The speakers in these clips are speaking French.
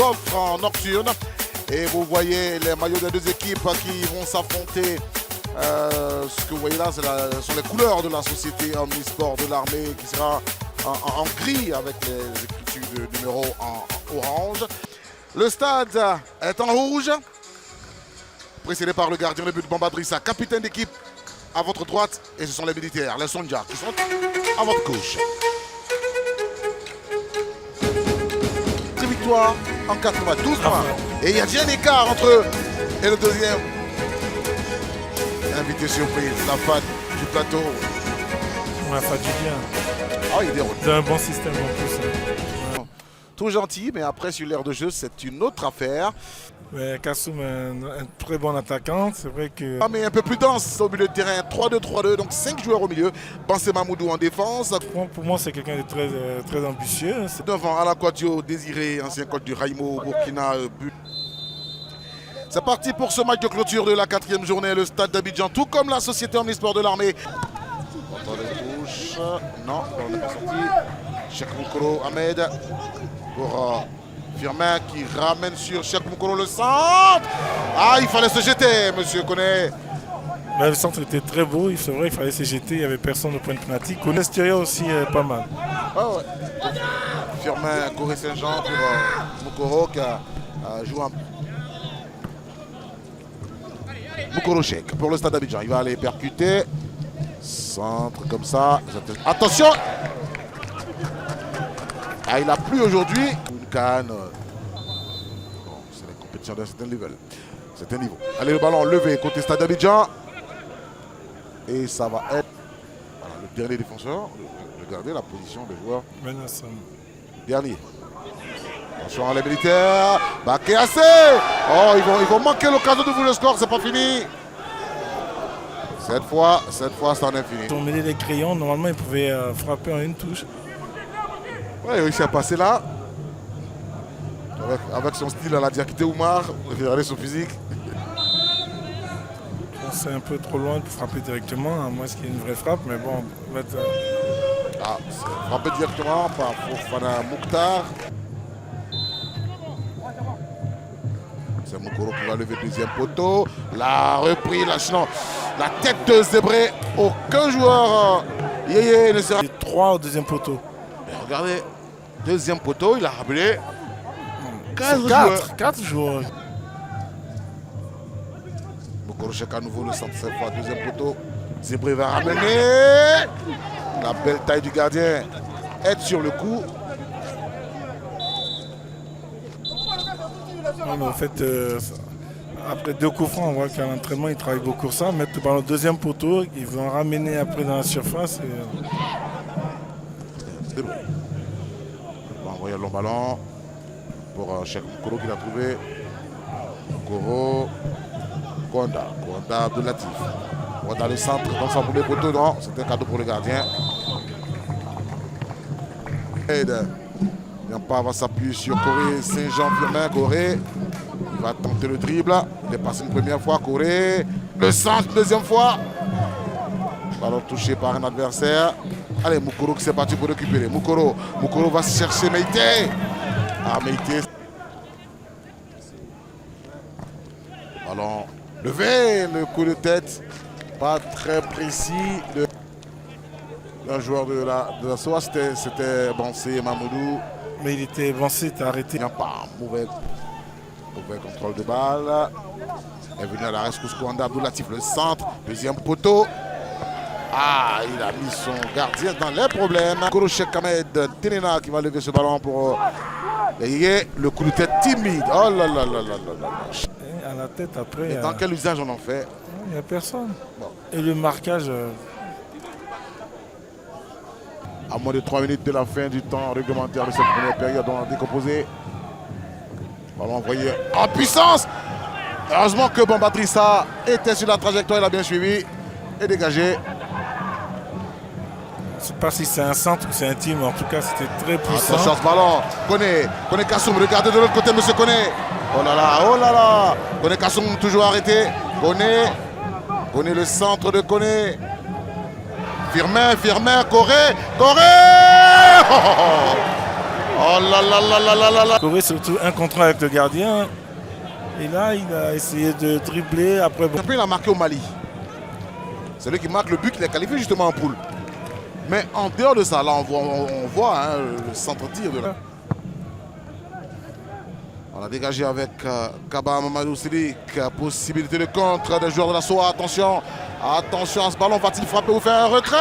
golf en nocturne. Et vous voyez les maillots des deux équipes qui vont s'affronter. Ce que vous voyez là, sont les couleurs de la société Omnisport de l'armée qui sera en gris avec les écritures de numéro en orange. Le stade est en rouge, précédé par le gardien de but Bamba Drissa, capitaine d'équipe à votre droite, et ce sont les militaires, les Sonja, qui sont à votre gauche. Victoire en 92 points. Et il y a déjà un écart entre eux et le deuxième. Invité surprise, la FAD du plateau. La FAD du bien. Ah, il déroule. C'est un bon système en plus. Tout gentil, mais après sur l'aire de jeu, c'est une autre affaire. Kassoum est un très bon attaquant, c'est vrai que... Ah, mais un peu plus dense au milieu de terrain, 3-2-3-2, donc 5 joueurs au milieu. Bansé Mamoudou en défense. Pour moi, c'est quelqu'un de très ambitieux. Devant Alaquadio, Désiré, ancien coach du Raimo, Burkina, but. C'est parti pour ce match de clôture de la 4e journée, le stade d'Abidjan, tout comme la société Omnisport de l'armée. Contrôle de touche, non, on n'est pas sorti. Cheikh Moukoro, Ahmed, pour Firmin qui ramène sur Cheikh Moukoro le centre. Ah, il fallait se jeter, monsieur Koné. Le centre était très beau, c'est vrai qu'il fallait se jeter, il n'y avait personne au point de penalty. L'extérieur aussi pas mal. Ah ouais. Firmin, Corée Saint-Jean pour Moukoro qui a joué un... Moukoro Cheikh pour le stade d'Abidjan. Il va aller percuter. Centre comme ça. Attention! Ah, il a plu aujourd'hui. Une canne. Bon, c'est la compétition d'un certain level. C'est un niveau. Allez, le ballon levé côté stade d'Abidjan. Et ça va être voilà, le dernier défenseur. Regardez la position des joueurs. Dernier. Attention les militaires. Baké assez. Oh, ils vont manquer l'occasion de vous le score. C'est pas fini. Cette fois, c'en est fini. Ils ont mêlé les crayons. Normalement, ils pouvaient frapper en une touche. Ouais, il a réussi à passer là. Avec son style à la Diakité Oumar. Regardez son physique. C'est un peu trop loin pour frapper directement, à moins qu'il y ait une vraie frappe, mais bon, on va être... Ah, c'est frappé directement par Fofana Mouktar. C'est Moukoro qui va lever le deuxième poteau. La reprise, la tête de Zébré. Aucun joueur Yéyé ne sera... 3 au deuxième poteau. Mais regardez, deuxième poteau, il a rappelé 4 joueurs. Moukoro Cheikh à nouveau le centre cette fois, deuxième poteau. Zébré va ramener. La belle taille du gardien est sur le coup. En fait, après 2 coups francs, on voit qu'à l'entraînement, il travaille beaucoup ça. Mettre par le deuxième poteau, ils vont ramener après dans la surface. C'est bon. On va envoyer le long ballon pour Cheikh Moukoro qui l'a trouvé. Moukoro. Kouanda Abdoulatif. Kouanda le centre dans son premier poteau. Non, c'est un cadeau pour le gardien. Yampa va s'appuyer sur Corée Saint-Jean Firmin. Corée. Il va tenter le dribble. Il est passé une première fois. Corée. Le centre, deuxième fois. Ballon touché par un adversaire. Allez, Moukoro qui s'est parti pour récupérer. Moukoro va chercher Meïté. Ah, Meïté. Ballon levé, le coup de tête. Pas très précis. Un joueur de la SOA, c'était Bansé Mamoudou. Mais il était Bansé, était arrêté. Il n'y a pas mauvais contrôle de balle. Est venu à la rescousse Kouanda Abdoulatif, le centre, deuxième poteau. Ah, il a mis son gardien dans les problèmes. Koro Cheikh Ahmed Tenena qui va lever ce ballon pour le coup de tête timide. Oh là là là là là. Et à la tête après. Et dans quel usage on en fait? Il n'y a personne. Bon. Et le marquage. À moins de 3 minutes de la fin du temps réglementaire de cette première période, on a décomposé. Ballon envoyé en puissance. Heureusement que Bamba Drissa était sur la trajectoire, il a bien suivi et dégagé. Je ne sais pas si c'est un centre ou c'est un team, en tout cas c'était très puissant. Attention ce ballon. Koné Kassoum, regardez de l'autre côté, monsieur Koné. Oh là là. Koné Kassoum toujours arrêté. Koné le centre de Koné. Firmin, Corée. Oh là là là là là là là. Corée surtout un contre un avec le gardien. Et là, il a essayé de dribbler. Après, bon. Il a marqué au Mali. C'est lui qui marque le but qu'il a qualifié justement en poule. Mais en dehors de ça, là, on voit hein, le centre-tir de là. On a dégagé avec Kaba Mamadou Sidik. Possibilité de contre des joueurs de la SOA. Attention, attention à ce ballon. Va-t-il frapper ou faire un retrait?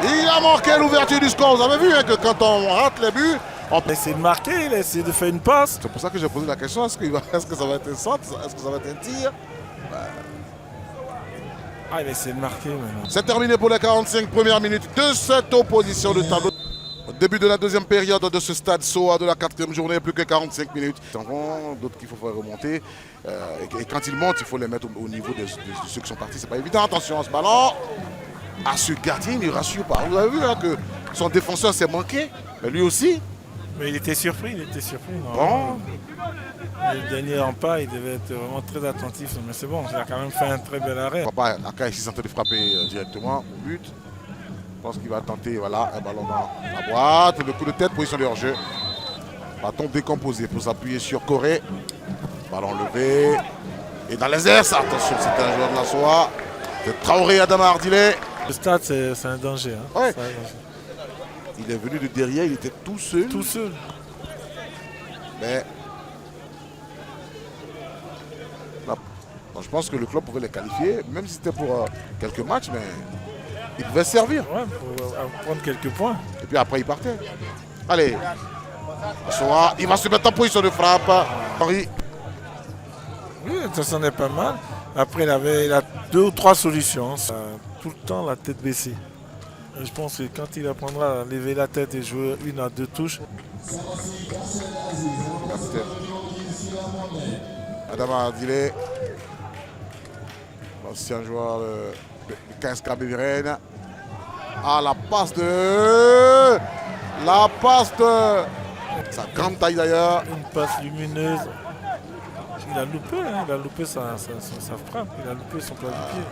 Il a manqué l'ouverture du score. Vous avez vu hein, que quand on rate les buts, on peut essayer de marquer, il a essayé de faire une passe. C'est pour ça que j'ai posé la question, est-ce que ça va être un centre? Est-ce que ça va être un tir? Ah, il a essayé de marquer maintenant. C'est terminé pour les 45 premières minutes de cette opposition de tableau. Au début de la deuxième période de ce stade SOA de la 4e journée, plus que 45 minutes. D'autres qu'il faut faire remonter. Et quand ils montent, il faut les mettre au niveau de ceux qui sont partis. C'est pas évident. Attention à ce ballon. À ce gardien, il ne rassure pas. Vous avez vu hein, que son défenseur s'est manqué, mais lui aussi. Mais il était surpris, Bon. Le dernier en pas, il devait être vraiment très attentif. Mais c'est bon, il a quand même fait un très bel arrêt. Papa Aka ici tenté de frapper directement au but. Je pense qu'il va tenter, voilà, un ballon dans la boîte. Le coup de tête, position de hors-jeu. Bâton décomposé pour s'appuyer sur Corée. Ballon levé. Et dans les airs, ça, attention, c'est un joueur de la SOA. C'est Traoré Adama Ardilé. Le stade, c'est un danger. Hein. Ouais. Il est venu de derrière, il était tout seul. Tout seul. Mais là, je pense que le club pouvait les qualifier, même si c'était pour quelques matchs, mais il pouvait servir. Ouais, pour prendre quelques points. Et puis après, il partait. Allez. Soa, il va se mettre en position de frappe. Henri. Oui, ça en est pas mal. Après, il a 2 ou 3 solutions. Ça, tout le temps, la tête baissée. Et je pense que quand il apprendra à lever la tête et jouer 1 à 2 touches. Adama Ardilé, l'ancien joueur de 15 Kabirène. Ah, la passe de sa grande taille d'ailleurs. Une passe lumineuse. Il a loupé sa frappe, il a loupé son plat du pied.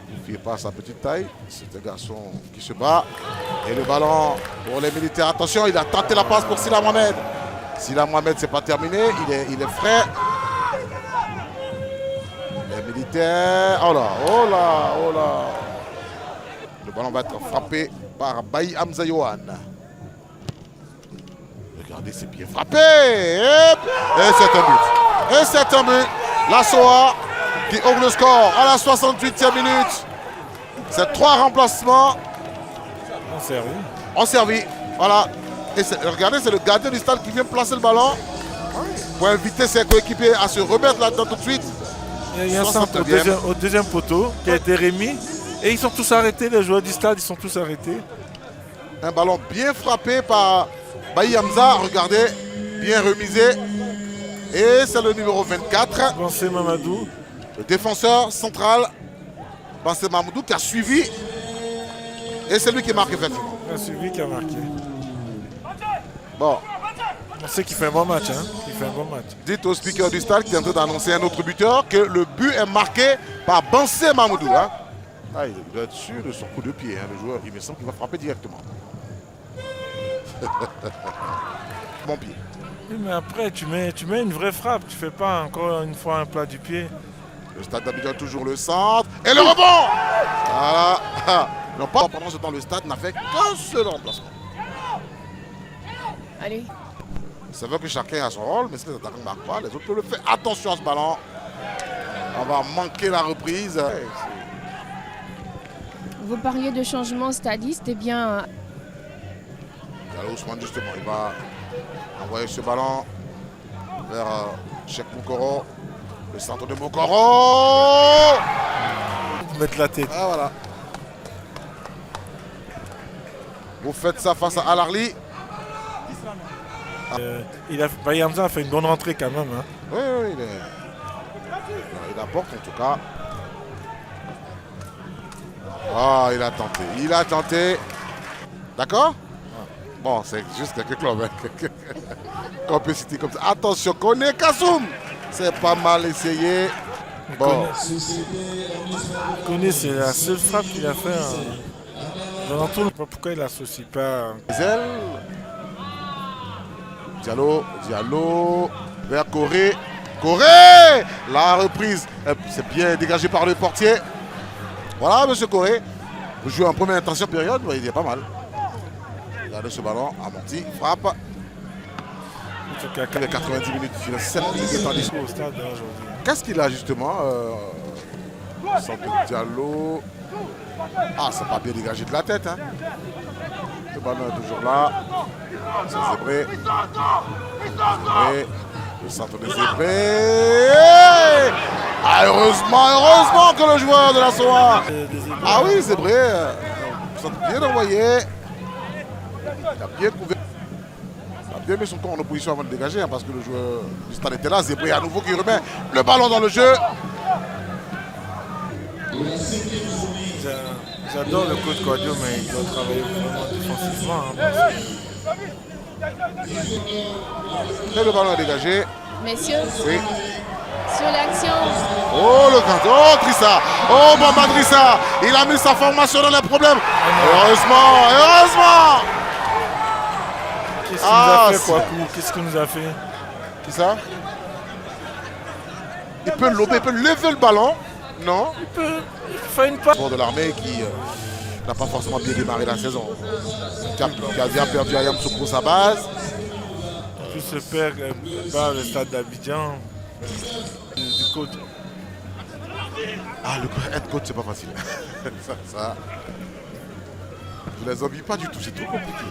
Il ne fait pas sa petite taille, c'est un garçon qui se bat. Et le ballon pour les militaires. Attention, il a tenté la passe pour Sila Mohamed. Sila Mohamed, c'est pas terminé, il est frais. Les militaires. Oh là, oh là, oh là. Le ballon va être frappé par Bayi Hamza Yohan. Regardez ses pieds frappés. Et c'est un but. Et c'est un but. La SOA qui ouvre le score à la 68e minute. C'est 3 remplacements. En servi. Voilà. Et regardez, c'est le gardien du stade qui vient placer le ballon pour inviter ses coéquipiers à se remettre là-dedans tout de suite. Il y a un centre au deuxième poteau qui a été remis. Et ils sont tous arrêtés, les joueurs du stade, ils sont tous arrêtés. Un ballon bien frappé par Bayi Hamza, regardez, bien remisé. Et c'est le numéro 24. Bansé Mamadou. Le défenseur central, Bansé Mamadou, qui a suivi. Et c'est lui qui marque effectivement. Il a suivi, qui a marqué. Bon. On sait qu'il fait un bon match. Hein. Il fait un bon match. Dites au speaker du stade qui est en train d'annoncer un autre buteur que le but est marqué par Bansé Mamadou. Hein. Ah, il doit être sûr de son coup de pied, hein, le joueur. Il me semble qu'il va frapper directement. Bon pied. Oui, mais après, tu mets une vraie frappe. Tu ne fais pas encore une fois un plat du pied. Le stade d'Abidjan toujours le centre. Et le rebond. Voilà. Non, pas pendant ce temps, le stade n'a fait qu'un seul remplacement. Allez. Ça veut que chacun a son rôle, mais si les attaquants ne marquent pas, les autres peuvent le faire. Attention à ce ballon. On va manquer la reprise. Vous parliez de changement stadiste, eh bien... Ousmane justement, il va envoyer ce ballon vers Cheikh Moukoro. Le centre de Moukoro. Mettre la tête. Ah voilà. Vous faites ça face à Al-Arli. Bayi Hamza a fait une bonne rentrée quand même. Hein. Oui, il apporte en tout cas. Ah, il a tenté. D'accord? Bon, c'est juste quelques clubs. Hein. Qu'on peut citer comme ça. Attention, Koné Kassoum. C'est pas mal essayé. Bon. Koné, c'est la seule frappe qu'il a fait Dans tout, pourquoi il n'associe pas Zell. Diallo. Vers Corée. Corée. La reprise. C'est bien dégagé par le portier. Voilà, monsieur Corée. Vous jouez en première intention période, il est pas mal. Regardez ce ballon, amorti, frappe. En tout cas, Il y a 90 minutes, il a 7 minutes de temps au stade aujourd'hui. Qu'est-ce qu'il a justement Centre Diallo. Ah, ça n'a pas bien dégagé de la tête. Hein. Le ballon est toujours là. C'est Zébré. Le centre de Zébré. Ah, heureusement que le joueur de la SOA. Ah oui, Zébré. Bien envoyé. Il a bien couvert. Il a bien mis son corps en opposition avant de dégager hein, parce que le joueur du stade était là. Zébré à nouveau qui remet le ballon dans le jeu. J'adore le coach Guadio, mais il doit travailler vraiment défensivement. Hein, Et le ballon est dégagé. Messieurs, Oui. sur l'action. Oh le grand. Oh Drissa. Oh Bamba Drissa. Il a mis sa formation dans les problèmes. Heureusement. Qu'est-ce qu'il nous a fait, Kouakou? Qu'est-ce qu'il nous a fait? Qui ça? Il peut lober, il peut lever le ballon. Non. Il fait une passe. De l'armée qui n'a pas forcément bien démarré la saison. Qui a bien perdu à Yamsouk pour sa base. Tout se perd par le stade d'Abidjan du coach. Ah, le head coach, c'est pas facile. ça. Je les envie pas du tout, c'est trop compliqué.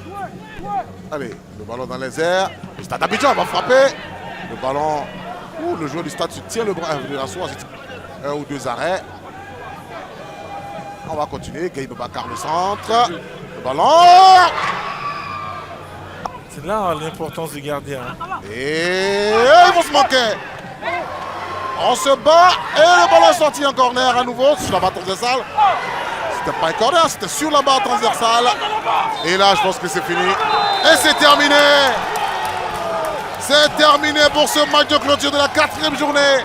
Allez, le ballon dans les airs. Le stade d'Abidjan va frapper. Le ballon. Ouh, le joueur du stade se tient le bras de la soie. Un ou deux arrêts. On va continuer. Gaïno Bakar le centre. Le ballon. C'est là l'importance du gardien. Et ils vont se manquer. On se bat. Et le ballon est sorti en corner à nouveau sur la barre transversale. C'était pas un corner, c'était sur la barre transversale. Et là, je pense que c'est fini. Et c'est terminé. C'est terminé pour ce match de clôture de la 4e journée.